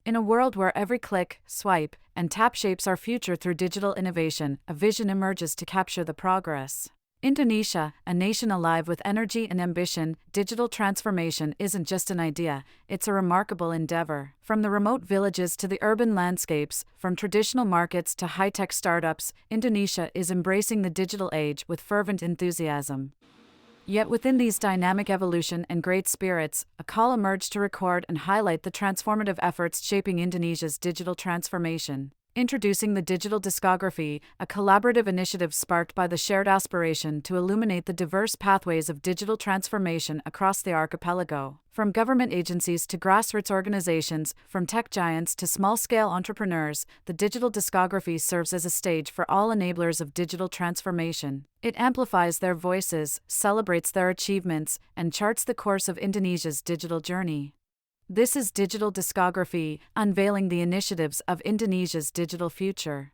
In a world where every click, swipe, and tap shapes our future through digital innovation, a vision emerges to capture the progress. Indonesia, a nation alive with energy and ambition, digital transformation isn't just an idea, it's a remarkable endeavor. From the remote villages to the urban landscapes, from traditional markets to high-tech startups, Indonesia is embracing the digital age with fervent enthusiasm. Yet within these dynamic evolution and great spirits, a call emerged to record and highlight the transformative efforts shaping Indonesia's digital transformation. Introducing the Digital Discography, a collaborative initiative sparked by the shared aspiration to illuminate the diverse pathways of digital transformation across the archipelago. From government agencies to grassroots organizations, from tech giants to small-scale entrepreneurs, the Digital Discography serves as a stage for all enablers of digital transformation. It amplifies their voices, celebrates their achievements, and charts the course of Indonesia's digital journey. This is Digital Discography, unveiling the initiatives of Indonesia's digital future.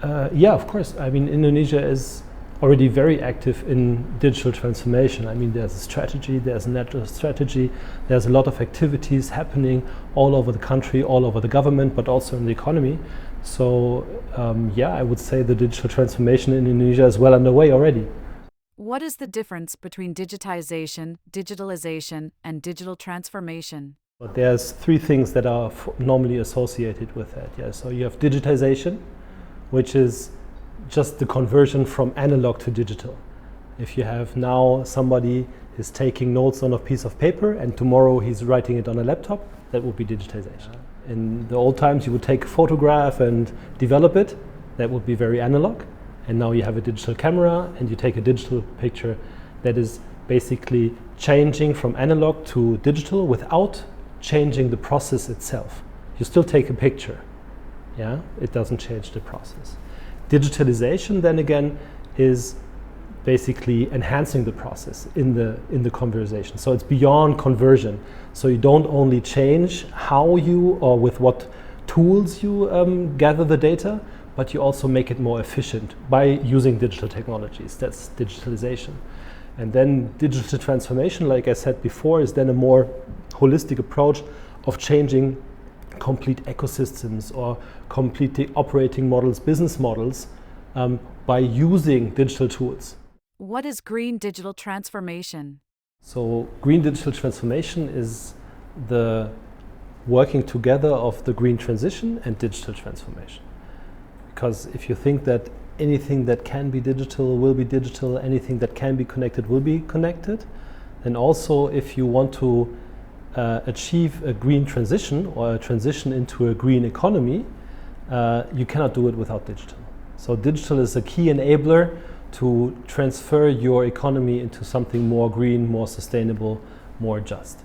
Yeah, of course. I mean, Indonesia is already very active in digital transformation. I mean, there's a strategy, there's a natural strategy, there's a lot of activities happening all over the country, all over the government, but also in the economy. So, yeah, I would say the digital transformation in Indonesia is well underway already. What is the difference between digitization, digitalization, and digital transformation? But there's three things that are normally associated with that. Yeah, so you have digitization, which is just the conversion from analog to digital. If you have now somebody is taking notes on a piece of paper and tomorrow he's writing it on a laptop, that would be digitization. In the old times, you would take a photograph and develop it. That would be very analog. And now you have a digital camera and you take a digital picture that is basically changing from analog to digital without changing the process itself. You still take a picture, yeah? It doesn't change the process. Digitalization then again is basically enhancing the process in the conversation. So it's beyond conversion. So you don't only change how you or with what tools you gather the data, but you also make it more efficient by using digital technologies. That's digitalization. And then digital transformation, like I said before, is then a more holistic approach of changing complete ecosystems or complete operating models, business models, by using digital tools. What is green digital transformation? So green digital transformation is the working together of the green transition and digital transformation. Because if you think that anything that can be digital will be digital, anything that can be connected will be connected, then also if you want to achieve a green transition or a transition into a green economy, you cannot do it without digital. So digital is a key enabler to transfer your economy into something more green, more sustainable, more just.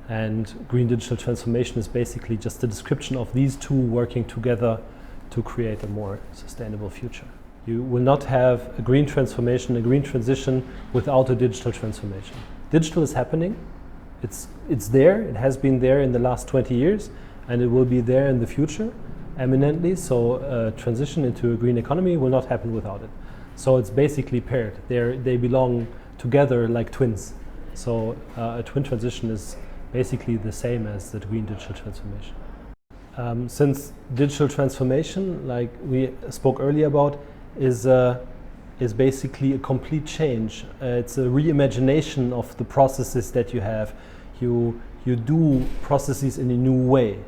And green digital transformation is basically just the description of these two working together to create a more sustainable future. You will not have a green transformation, a green transition without a digital transformation. Digital is happening. It's there. It has been there in the last 20 years, and it will be there in the future eminently. So a transition into a green economy will not happen without it. So it's basically paired. They belong together like twins. So a twin transition is basically the same as the green digital transformation. Since digital transformation, like we spoke earlier about, is basically a complete change. It's a reimagination of the processes that you have. You do processes in a new way.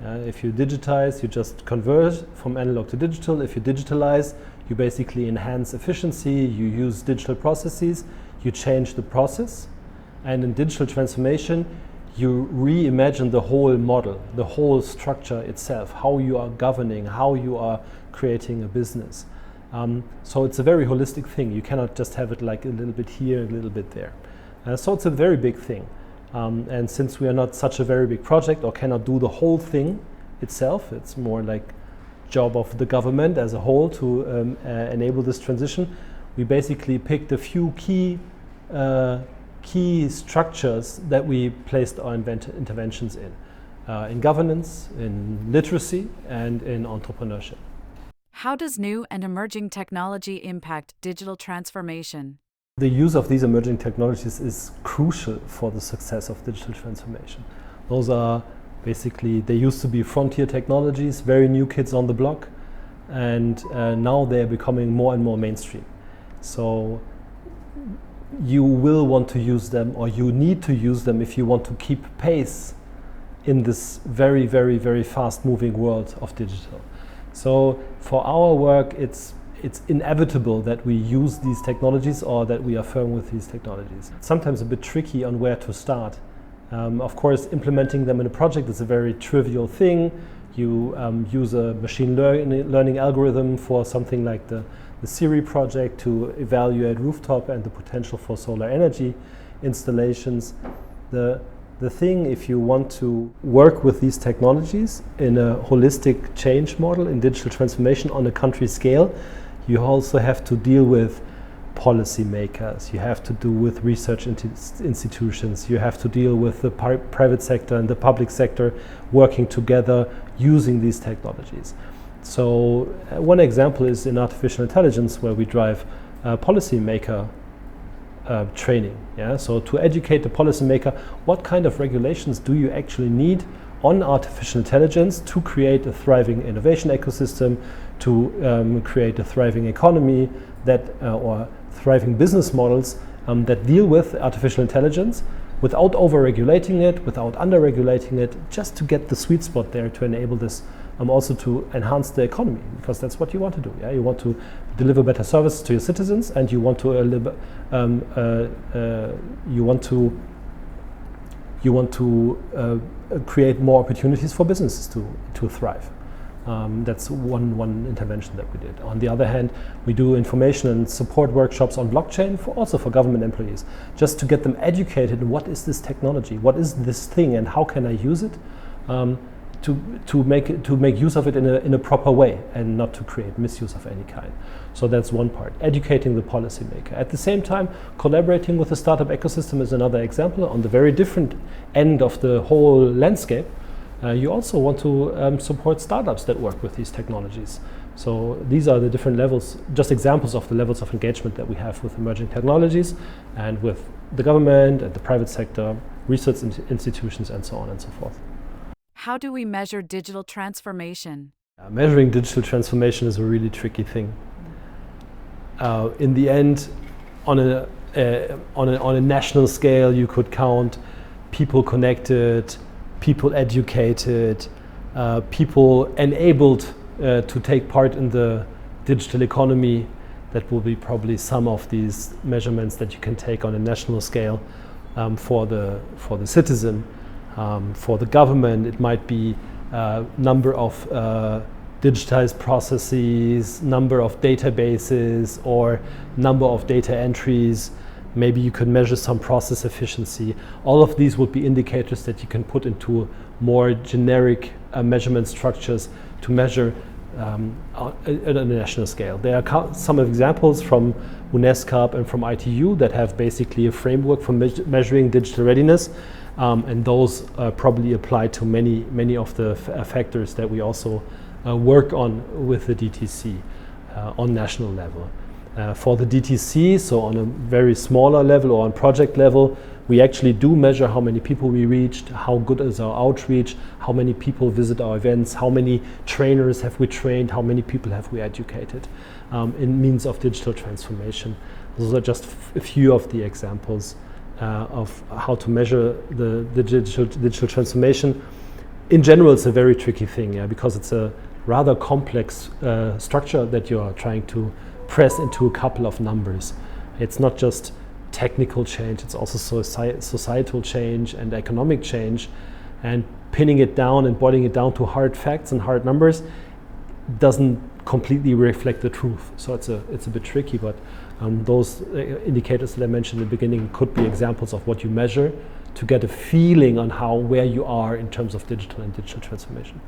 If you digitize, you just convert from analog to digital. If you digitalize, you basically enhance efficiency. You use digital processes. You change the process. And in digital transformation, you reimagine the whole model, the whole structure itself, how you are governing, how you are creating a business. So it's a very holistic thing. You cannot just have it like a little bit here, a little bit there. So it's a very big thing. And since we are not such a very big project or cannot do the whole thing itself, it's more like job of the government as a whole to enable this transition. We basically picked a few key structures that we placed our interventions in governance, in literacy, and in entrepreneurship. How does new and emerging technology impact digital transformation? The use of these emerging technologies is crucial for the success of digital transformation. Those are Basically, they used to be frontier technologies, very new kids on the block, and now they're becoming more and more mainstream. So you will want to use them, or you need to use them if you want to keep pace in this very, very, very fast moving world of digital. So for our work, it's inevitable that we use these technologies or that we are firm with these technologies. Sometimes a bit tricky on where to start. Of course, implementing them in a project is a very trivial thing. You use a machine learning algorithm for something like the Siri project to evaluate rooftop and the potential for solar energy installations. The thing, if you want to work with these technologies in a holistic change model in digital transformation on a country scale, you also have to deal with policymakers, you have to do with research institutions, you have to deal with the private sector and the public sector working together using these technologies. So one example is in artificial intelligence, where we drive policymaker training. Yeah? So to educate the policymaker, what kind of regulations do you actually need on artificial intelligence to create a thriving innovation ecosystem, to create a thriving economy that or thriving business models that deal with artificial intelligence without over-regulating it, without under-regulating it, just to get the sweet spot there to enable this also to enhance the economy, because that's what you want to do. Yeah? You want to deliver better services to your citizens, and you want to create more opportunities for businesses to thrive. That's one intervention that we did. On the other hand, we do information and support workshops on blockchain also for government employees, just to get them educated in what is this technology, what is this thing, and how can I use it to make use of it in a proper way and not to create misuse of any kind. So that's one part, educating the policymaker. At the same time, collaborating with the startup ecosystem is another example. On the very different end of the whole landscape, you also want to support startups that work with these technologies. So these are the different levels, just examples of the levels of engagement that we have with emerging technologies and with the government and the private sector, research institutions, and so on and so forth. How do we measure digital transformation? Measuring digital transformation is a really tricky thing. In the end, on a national scale, you could count people connected, people educated, people enabled to take part in the digital economy. That will be probably some of these measurements that you can take on a national scale for the citizen. For the government, it might be number of digitized processes, number of databases, or number of data entries. Maybe you could measure some process efficiency. All of these would be indicators that you can put into more generic measurement structures to measure at a national scale. There are some examples from UNESCO and from ITU that have basically a framework for measuring digital readiness, and those probably apply to many of the factors that we also work on with the DTC on national level. For the DTC, so on a very smaller level or on project level, we actually do measure how many people we reached, how good is our outreach, how many people visit our events, how many trainers have we trained, how many people have we educated in means of digital transformation. Those are just a few of the examples of how to measure the digital transformation. In general, it's a very tricky thing, yeah, because it's a rather complex structure that you are trying to press into a couple of numbers. It's not just technical change, it's also societal change and economic change, and pinning it down and boiling it down to hard facts and hard numbers doesn't completely reflect the truth. So it's a bit tricky, but those indicators that I mentioned in the beginning could be examples of what you measure to get a feeling on where you are in terms of digital and digital transformation.